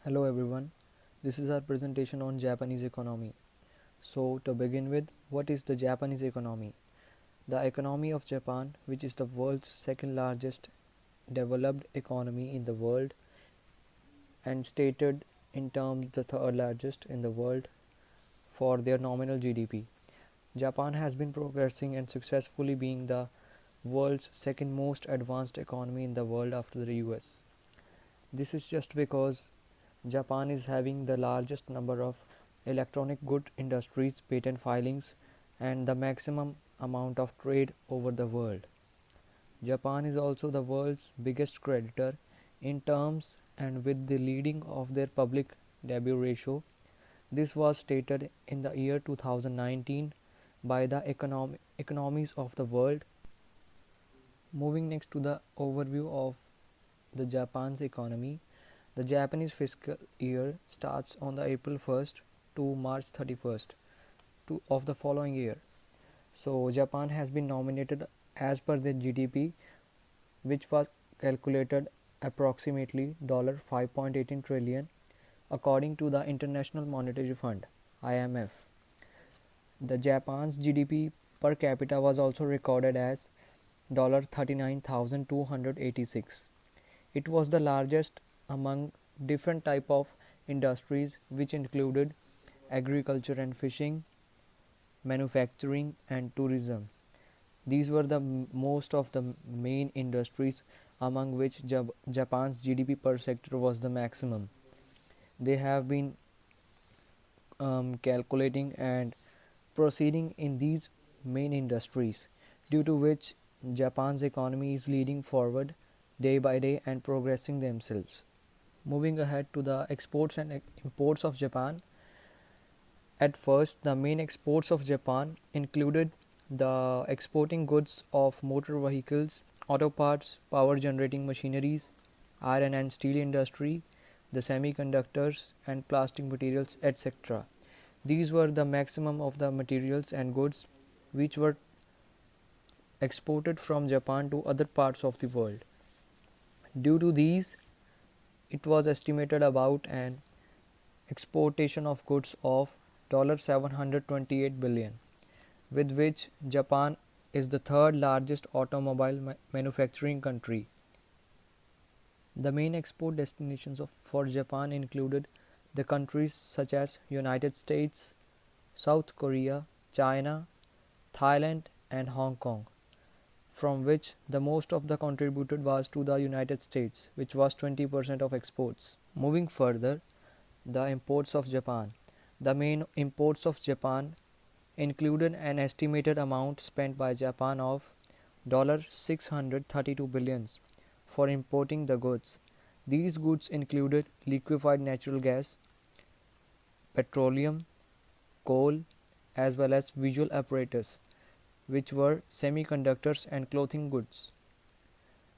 Hello everyone, this is our presentation on Japanese economy. So to begin with, what is the Japanese economy? The economy of Japan, which is the world's second largest developed economy in the world and stated in terms the third largest in the world for their nominal GDP. Japan has been progressing and successfully being the world's second most advanced economy in the world after the US. This is just because Japan is having the largest number of electronic good industries patent filings and the maximum amount of trade over the world. Japan is also the world's biggest creditor in terms and with the leading of their public debit ratio. This was stated in the year 2019 by the economies of the world. Moving next to the overview of the Japan's economy. The Japanese fiscal year starts on the April 1st to March 31st of the following year. So Japan has been nominated as per the GDP, which was calculated approximately $5.18 trillion according to the International Monetary Fund IMF. The Japan's GDP per capita was also recorded as $39,286. It was the largest among different type of industries which included agriculture and fishing, manufacturing and tourism. These were the most of the main industries among which Japan's GDP per sector was the maximum. They have been calculating and proceeding in these main industries, due to which Japan's economy is leading forward day by day and progressing themselves. Moving ahead to the exports and imports of Japan. At first, the main exports of Japan included the exporting goods of motor vehicles, auto parts, power generating machineries, iron and steel industry, the semiconductors and plastic materials, etc. These were the maximum of the materials and goods which were exported from Japan to other parts of the world. Due to these, it was estimated about an exportation of goods of $728 billion, with which Japan is the third largest automobile manufacturing country. The main export destinations for Japan included the countries such as United States, South Korea, China, Thailand and Hong Kong, from which the most of the contributed was to the United States, which was 20% of exports. Moving further, the imports of Japan. The main imports of Japan included an estimated amount spent by Japan of $632 billion for importing the goods. These goods included liquefied natural gas, petroleum, coal, as well as visual apparatus, which were semiconductors and clothing goods.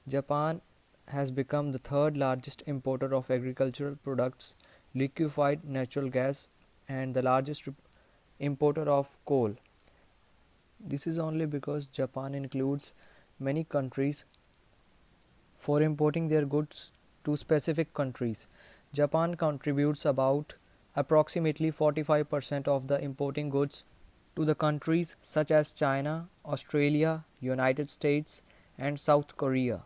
Japan has become the third largest importer of agricultural products, liquefied natural gas, and the largest importer of coal. This is only because Japan includes many countries for importing their goods to specific countries. Japan contributes about approximately 45% of the importing goods to the countries such as China, Australia, United States, and South Korea.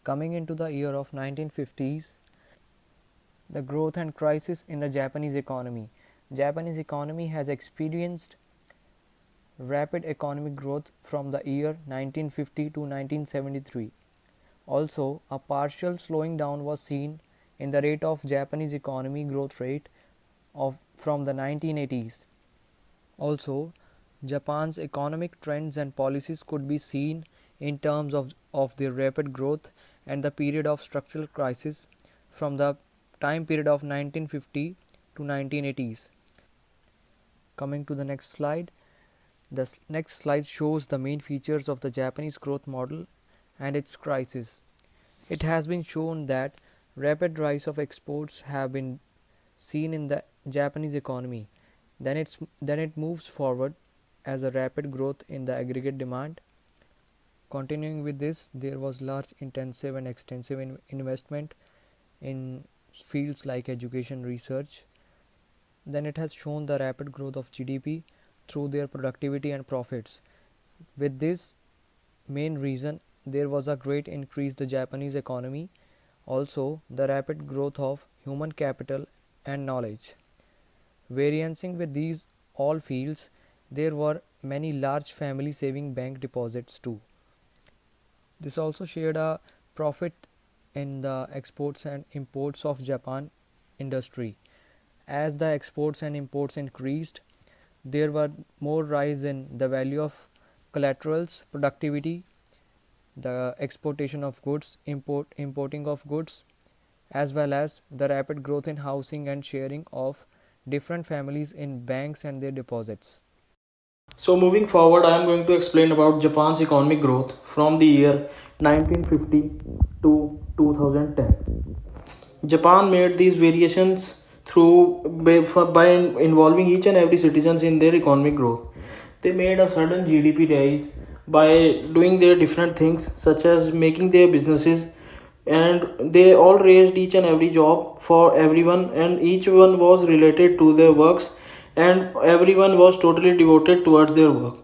Coming into the year of 1950s, the growth and crisis in the Japanese economy. Japanese economy has experienced rapid economic growth from the year 1950 to 1973. Also, a partial slowing down was seen in the rate of Japanese economy growth rate of from the 1980s. Also, Japan's economic trends and policies could be seen in terms of their rapid growth and the period of structural crisis from the time period of 1950 to 1980s. Coming to the next slide. The next slide shows the main features of the Japanese growth model and its crisis. It has been shown that rapid rise of exports have been seen in the Japanese economy. Then it moves forward as a rapid growth in the aggregate demand. Continuing with this, there was large, intensive and extensive investment in fields like education, research. Then it has shown the rapid growth of GDP through their productivity and profits. With this main reason, there was a great increase in the Japanese economy, also the rapid growth of human capital and knowledge. Variancing with these all fields, there were many large family saving bank deposits too. This also shared a profit in the exports and imports of Japan industry. As the exports and imports increased, there were more rise in the value of collaterals, productivity, the exportation of goods, importing of goods, as well as the rapid growth in housing and sharing of different families in banks and their deposits. So moving forward, I am going to explain about Japan's economic growth from the year 1950 to 2010. Japan made these variations by involving each and every citizens in their economic growth. They made a sudden GDP rise by doing their different things such as making their businesses, and they all raised each and every job for everyone, and each one was related to their works, and everyone was totally devoted towards their work.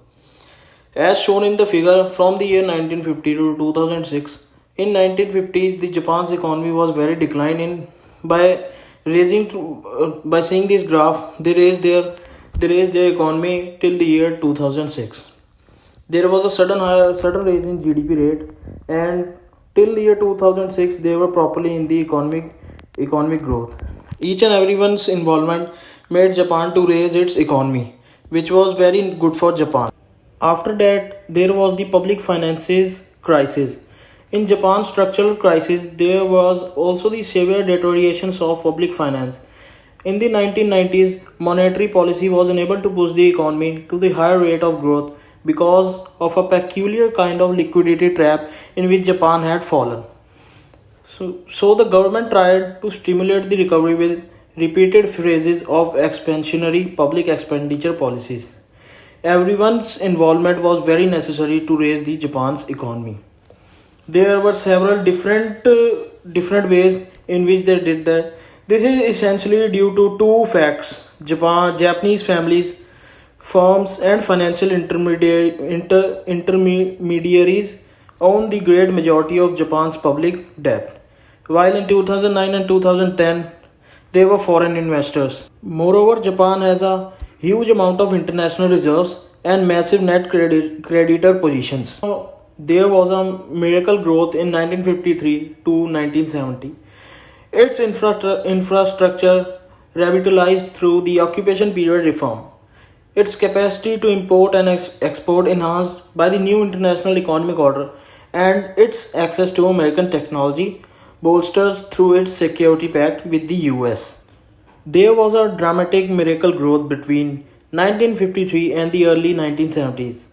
As shown in the figure from the year 1950 to 2006, in 1950 the Japan's economy was very declining. By by seeing this graph, they raised their economy till the year 2006. There was a sudden rise in GDP rate, and till the year 2006 they were properly in the economic growth. Each and everyone's involvement made Japan to raise its economy, which was very good for Japan. After that, there was the public finances crisis. In Japan's structural crisis, there was also the severe deteriorations of public finance. In the 1990s, monetary policy was unable to push the economy to the higher rate of growth because of a peculiar kind of liquidity trap in which Japan had fallen. So the government tried to stimulate the recovery with repeated phases of expansionary public expenditure policies. Everyone's involvement was very necessary to raise the Japan's economy. There were several different ways in which they did that. This is essentially due to two facts: Japanese families, firms, and financial intermediaries own the great majority of Japan's public debt, while in 2009 and 2010 they were foreign investors. Moreover, Japan has a huge amount of international reserves and massive net creditor positions. So, there was a miracle growth in 1953 to 1970. Its infrastructure revitalized through the occupation period reform. Its capacity to import and export enhanced by the new international economic order, and its access to American technology bolsters through its security pact with the US. There was a dramatic miracle growth between 1953 and the early 1970s,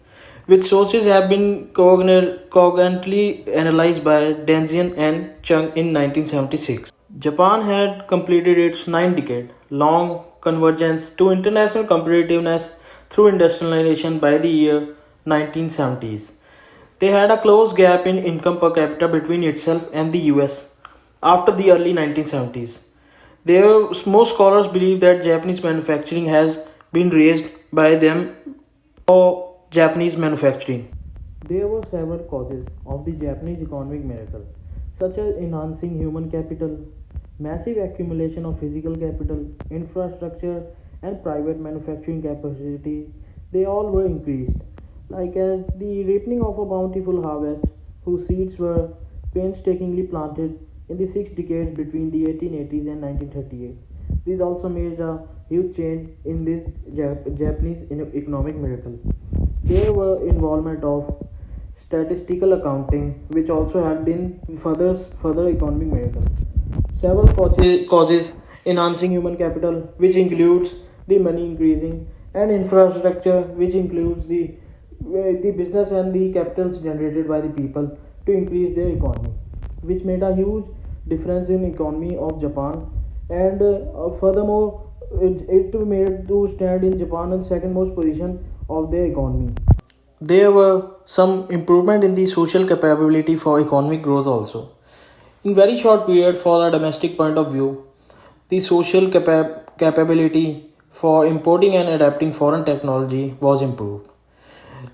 which sources have been cogently analyzed by Denzian and Chung in 1976. Japan had completed its 9 decade long convergence to international competitiveness through industrialization by the year 1970s. They had a close gap in income per capita between itself and the US after the early 1970s. Most scholars believe that Japanese manufacturing has been raised by them for Japanese manufacturing. There were several causes of the Japanese economic miracle, such as enhancing human capital, massive accumulation of physical capital, infrastructure, and private manufacturing capacity. They all were increased, like as the ripening of a bountiful harvest, whose seeds were painstakingly planted in the 6 decades between the 1880s and 1938. This also made a huge change in this Japanese economic miracle. There were involvement of statistical accounting, which also had been further economic miracle. Several causes enhancing human capital, which includes the money increasing, and infrastructure, which includes the business and the capitals generated by the people to increase their economy, which made a huge difference in economy of Japan, and furthermore it made to stand in Japan in second most position of their economy. There were some improvement in the social capability for economic growth also. In very short period, for a domestic point of view, the social capability for importing and adapting foreign technology was improved.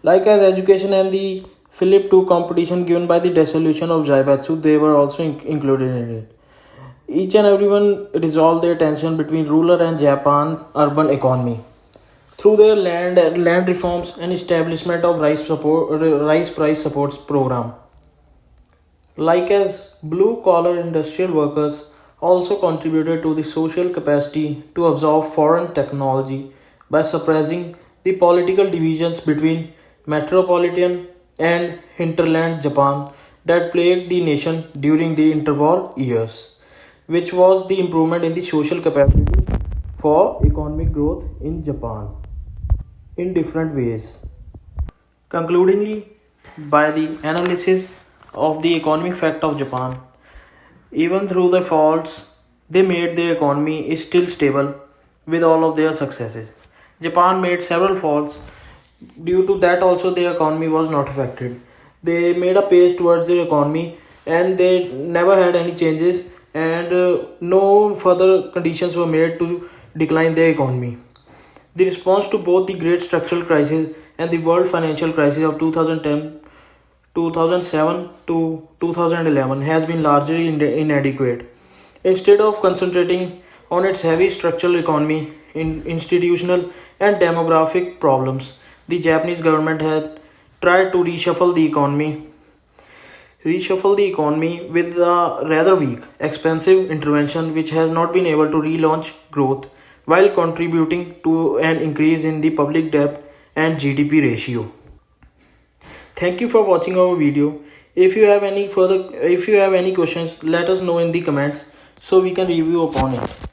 Like as education and the Philip II competition given by the dissolution of Zaibatsu, they were also included in it. Each and everyone resolved their tension between rural and Japan urban economy through their land reforms and establishment of rice price supports program. Like as blue collar industrial workers also contributed to the social capacity to absorb foreign technology by suppressing the political divisions between metropolitan and hinterland Japan that plagued the nation during the interwar years, which was the improvement in the social capacity for economic growth in Japan in different ways. Concludingly, by the analysis of the economic fact of Japan, even through the faults they made, their economy is still stable with all of their successes. Japan made several faults, due to that also their economy was not affected. They made a pace towards their economy and they never had any changes, and no further conditions were made to decline their economy. The response to both the great structural crisis and the world financial crisis of 2010 2007 to 2011 has been largely inadequate. Instead of concentrating on its heavy structural economy, institutional and demographic problems, the Japanese government had tried to reshuffle the economy with a rather weak, expensive intervention which has not been able to relaunch growth while contributing to an increase in the public debt and GDP ratio. Thank you for watching our video. If you have any questions, let us know in the comments so we can review upon it.